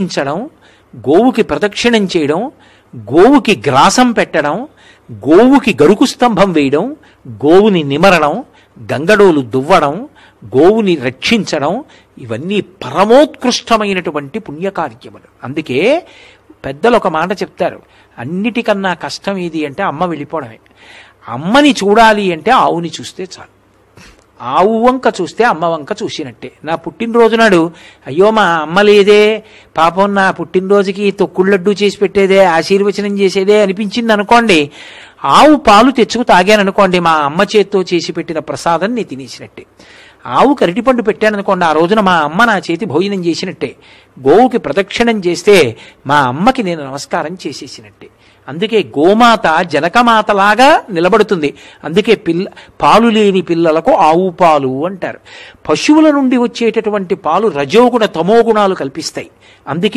ంచడం, గోవుకి ప్రదక్షిణం చేయడం, గోవుకి గ్రాసం పెట్టడం, గోవుకి గరుకు స్తంభం వేయడం, గోవుని నిమరడం, గంగడోలు దువ్వడం, గోవుని రక్షించడం, ఇవన్నీ పరమోత్కృష్టమైనటువంటి పుణ్యకార్యములు. అందుకే పెద్దలు ఒక మాట చెప్తారు, అన్నిటికన్నా కష్టం ఏది అంటే అమ్మ వెళ్ళిపోవడమే. అమ్మని చూడాలి అంటే ఆవుని చూస్తే చాలు. ఆవు వంక చూస్తే అమ్మ వంక చూసినట్టే. నా పుట్టినరోజు నాడు అయ్యో మా అమ్మ లేదే, పాపం నా పుట్టినరోజుకి తొక్కుళ్ళడ్డు చేసి పెట్టేదే, ఆశీర్వచనం చేసేదే అనిపించింది అనుకోండి, ఆవు పాలు తెచ్చుకు తాగాననుకోండి, మా అమ్మ చేత్తో చేసి పెట్టిన ప్రసాదం నేను తినేసినట్టే. ఆవుకి అరటిపండు పెట్టాననుకోండి, ఆ రోజున మా అమ్మ నా చేతి భోజనం చేసినట్టే. గోవుకి ప్రదక్షిణం చేస్తే మా అమ్మకి నేను నమస్కారం చేసేసినట్టే. అందుకే గోమాత జనకమాతలాగా నిలబడుతుంది. అందుకే పాలు లేని పిల్లలకు ఆవు పాలు అంటారు. పశువుల నుండి వచ్చేటటువంటి పాలు రజోగుణ తమోగుణాలు కల్పిస్తాయి. అందుకే